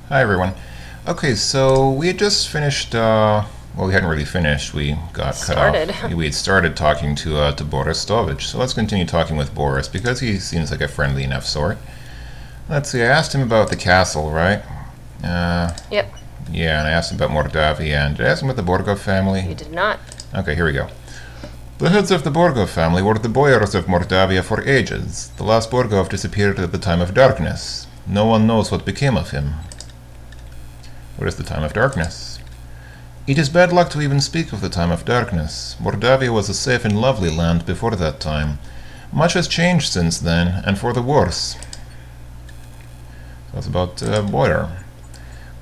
Hi, everyone. Okay, so we had just finished. Well, we hadn't really finished. We got cut Started. off. We had started talking to Boris Stovich. So let's continue talking with Boris because he seems like a friendly enough sort. Let's see. I asked him about the castle, right? Uh, Yep, yeah, and I asked him about Mordavia, and did I ask him about the Borgov family? you did not. Okay, here we go. The heads of the Borgov family were the boyars of Mordavia for ages. The last Borgov disappeared at the time of darkness. No one knows what became of him. What is the time of darkness? It is bad luck to even speak of the time of darkness. Mordavia was a safe and lovely land before that time. Much has changed since then, and for the worse. That's about boyar.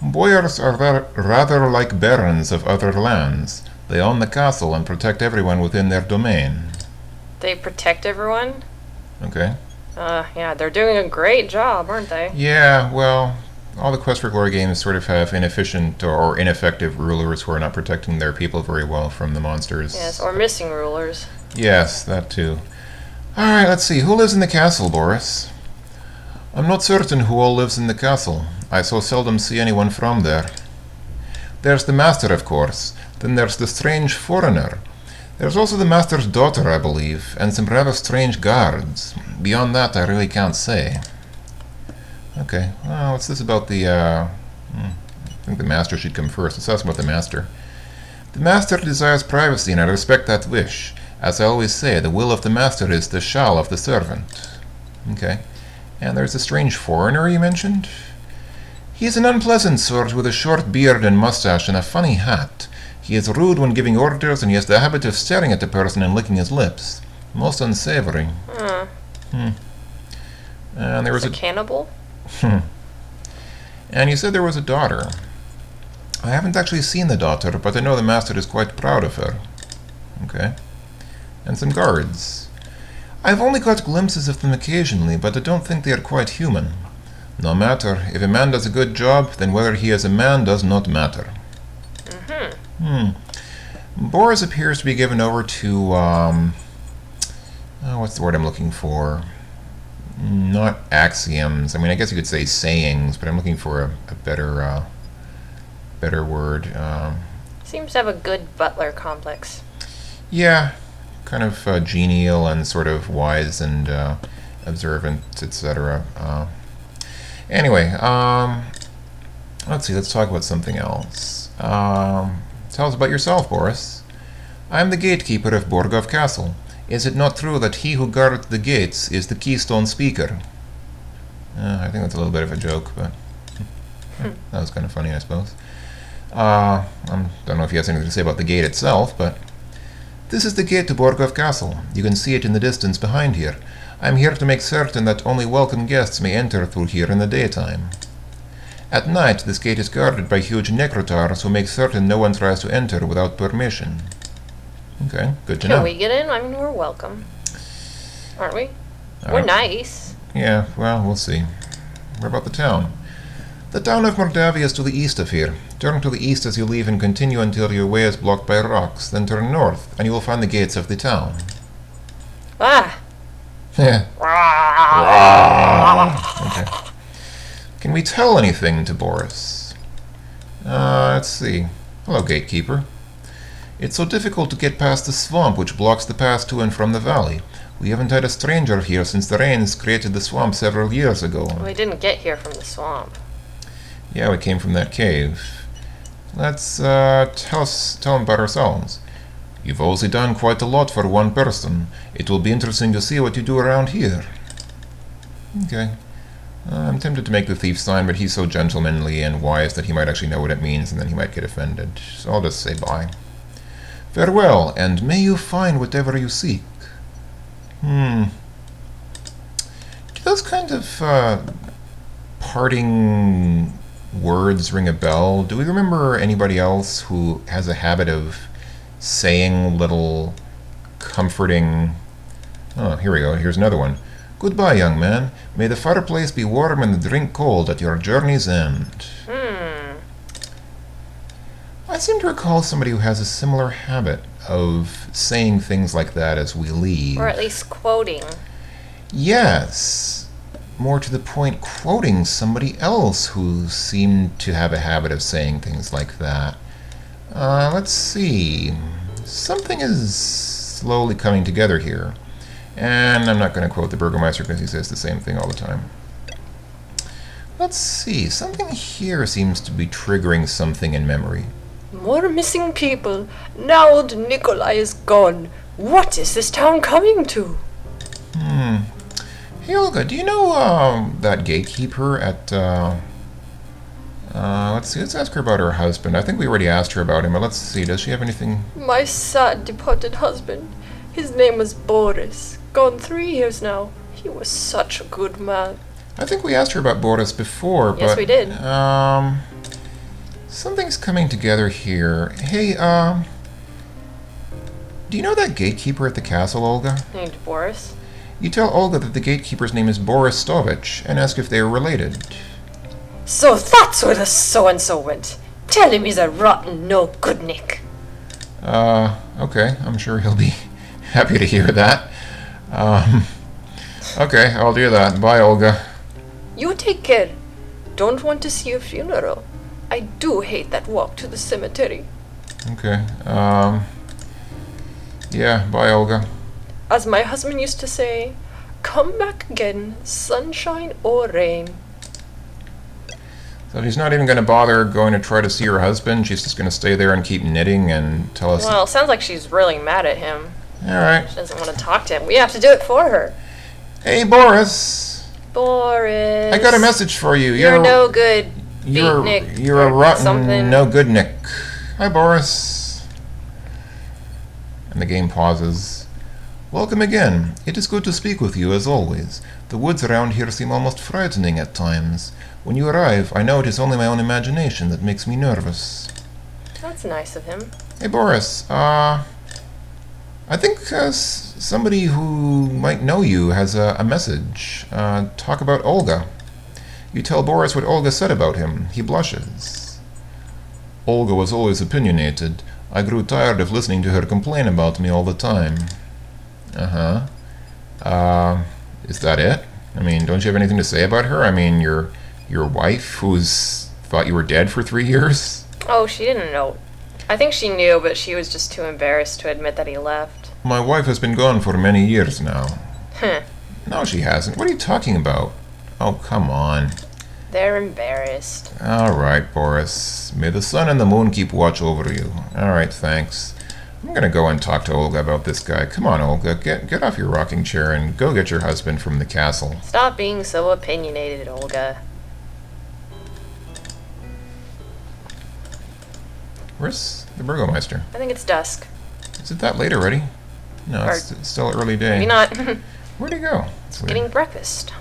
Boyars are rather like barons of other lands. They own the castle and protect everyone within their domain. They protect everyone? Okay. Yeah, they're doing a great job, aren't they? Yeah, well, all the Quest for Glory games sort of have inefficient or ineffective rulers who are not protecting their people very well from the monsters. Yes, or missing rulers. Yes, that too. Alright, let's see. Who lives in the castle, Boris? I'm not certain who all lives in the castle. I so seldom see anyone from there. There's the master, of course. Then there's the strange foreigner. There's also the master's daughter, I believe, and some rather strange guards. Beyond that, I really can't say. Okay, well, what's this about the, I think the master should come first. Let's ask about the master. The master desires privacy, and I respect that wish. As I always say, the will of the master is the shall of the servant. Okay. And there's a strange foreigner you mentioned? He is an unpleasant sort with a short beard and mustache and a funny hat. He is rude when giving orders, and he has the habit of staring at the person and licking his lips. Most unsavory. And there was A cannibal? And you said there was a daughter. I haven't actually seen the daughter, but I know the master is quite proud of her. Okay. And some guards. I've only caught glimpses of them occasionally, but I don't think they are quite human. No matter. If a man does a good job, then whether he is a man does not matter. Boris appears to be given over to, what's the word I'm looking for? Not axioms. I mean, I guess you could say sayings, but I'm looking for a better word. Seems to have a good butler complex. Yeah, kind of genial and sort of wise and observant, etc. Anyway, let's see. Let's talk about something else. Tell us about yourself, Boris. I am the gatekeeper of Borgov Castle. Is it not true that he who guards the gates is the keystone speaker? I think that's a little bit of a joke, but that was kind of funny, I suppose. I don't know if he has anything to say about the gate itself, but this is the gate to Borgov Castle. You can see it in the distance behind here. I am here to make certain that only welcome guests may enter through here in the daytime. At night, this gate is guarded by huge necrotars who make certain no one tries to enter without permission. Okay, good to know. Can we get in? I mean, we're welcome. Aren't we? We're nice. Yeah, well, we'll see. What about the town? The town of Mordavia is to the east of here. Turn to the east as you leave and continue until your way is blocked by rocks. Then turn north, and you will find the gates of the town. Ah! Yeah. Okay. Can we tell anything to Boris? Let's see. Hello, gatekeeper. It's so difficult to get past the swamp which blocks the path to and from the valley. We haven't had a stranger here since the rains created the swamp several years ago. We didn't get here from the swamp. Yeah, we came from that cave. Let's tell him about ourselves. You've also done quite a lot for one person. It will be interesting to see what you do around here. Okay. I'm tempted to make the thief sign, but he's so gentlemanly and wise that he might actually know what it means, and then he might get offended. So I'll just say bye. Farewell, and may you find whatever you seek. Do those kind of parting words ring a bell? Do we remember anybody else who has a habit of saying little comforting... Oh, here we go. Here's another one. Goodbye, young man. May the fireplace be warm and the drink cold at your journey's end. I seem to recall somebody who has a similar habit of saying things like that as we leave. Or at least quoting. Yes. more to the point, quoting somebody else who seemed to have a habit of saying things like that. Let's see. Something is slowly coming together here. And I'm not going to quote the Burgomaster because he says the same thing all the time. Let's see. Something here seems to be triggering something in memory. More missing people. Now old Nikolai is gone. What is this town coming to? Hey, Olga, do you know that gatekeeper at... let's see. Let's ask her about her husband. I think we already asked her about him, but let's see. Does she have anything... My sad departed husband. His name was Boris. Gone 3 years now. He was such a good man. I think we asked her about Boris before, but... Yes, we did. Something's coming together here. Hey, do you know that gatekeeper at the castle, Olga? Named Boris? You tell Olga that the gatekeeper's name is Boris Stovich, and ask if they are related. So that's where the so-and-so went. Tell him he's a rotten no-good-nick. Okay. I'm sure he'll be happy to hear that. Okay, I'll do that. Bye, Olga. You take care. Don't want to see a funeral. I do hate that walk to the cemetery. Okay, yeah, bye, Olga. As my husband used to say, come back again, sunshine or rain. So she's not even going to bother going to try to see her husband? She's just going to stay there and keep knitting and tell us... Well, it sounds like she's really mad at him. Alright. She doesn't want to talk to him. We have to do it for her. Hey, Boris! Boris. I got a message for you. You're no good. You're a rotten, no good Nick. Hi, Boris. And the game pauses. Welcome again. It is good to speak with you, as always. The woods around here seem almost frightening at times. When you arrive, I know it is only my own imagination that makes me nervous. That's nice of him. Hey, Boris. I think somebody who might know you has a message. Talk about Olga. You tell Boris what Olga said about him. He blushes. Olga was always opinionated. I grew tired of listening to her complain about me all the time. Is that it? I mean, don't you have anything to say about her? I mean, your wife who's thought you were dead for 3 years? Oh, she didn't know. I think she knew, but she was just too embarrassed to admit that he left. My wife has been gone for many years now. Huh. No, she hasn't. What are you talking about? Oh, come on. They're embarrassed. All right, Boris. May the sun and the moon keep watch over you. All right, thanks. I'm going to go and talk to Olga about this guy. Come on, Olga. Get off your rocking chair and go get your husband from the castle. Stop being so opinionated, Olga. Where's the Burgomeister? I think it's dusk. Is it that late already? No, it's still early day. Maybe not. Where'd he go? It's weird. Getting breakfast.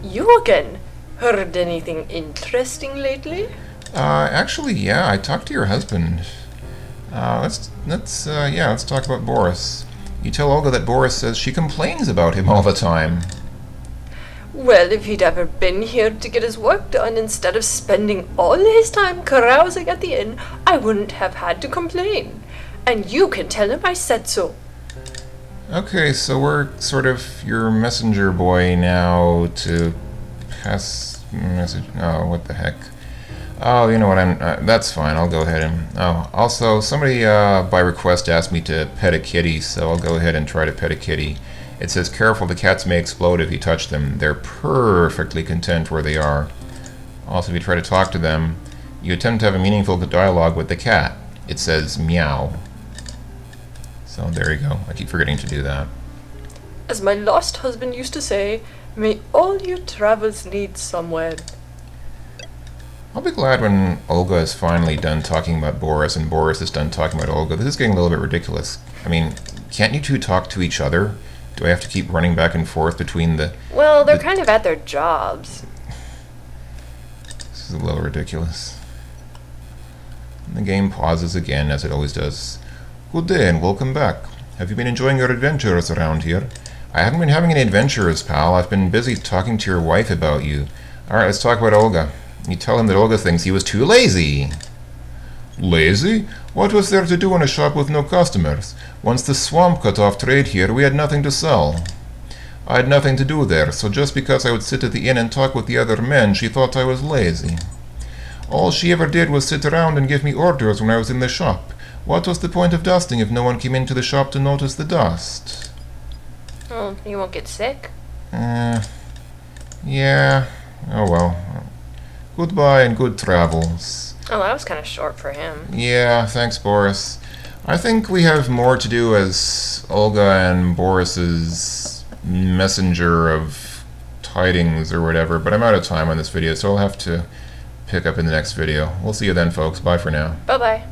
You again? Heard anything interesting lately? Actually, yeah, I talked to your husband. Let's talk about Boris. You tell Olga that Boris says she complains about him all the time. Well, if he'd ever been here to get his work done instead of spending all his time carousing at the inn, I wouldn't have had to complain. And you can tell him I said so. Okay, so we're sort of your messenger boy now to pass message. Oh, what the heck. Oh, you know what, that's fine, I'll go ahead and... Oh, also, somebody by request asked me to pet a kitty, so I'll go ahead and try to pet a kitty. It says, careful, the cats may explode if you touch them. They're perfectly content where they are. Also, if you try to talk to them, you attempt to have a meaningful dialogue with the cat. It says, meow. So there you go. I keep forgetting to do that. As my lost husband used to say, may all your travels lead somewhere. I'll be glad when Olga is finally done talking about Boris and Boris is done talking about Olga. This is getting a little bit ridiculous. I mean, can't you two talk to each other? Do I have to keep running back and forth between the... Well, they're kind of at their jobs. This is a little ridiculous. And the game pauses again, as it always does. Good day and welcome back. Have you been enjoying your adventures around here? I haven't been having any adventures, pal. I've been busy talking to your wife about you. Alright, let's talk about Olga. You tell him that Olga thinks he was too lazy. Lazy? What was there to do in a shop with no customers? Once the swamp cut off trade here, we had nothing to sell. I had nothing to do there, so just because I would sit at the inn and talk with the other men, she thought I was lazy. All she ever did was sit around and give me orders when I was in the shop. What was the point of dusting if no one came into the shop to notice the dust? Oh, you won't get sick? Yeah. Oh well. Goodbye and good travels. Oh, that was kind of short for him. Yeah, thanks, Boris. I think we have more to do as Olga and Boris's messenger of tidings or whatever, but I'm out of time on this video, so I'll have to pick up in the next video. We'll see you then, folks. Bye for now. Bye-bye.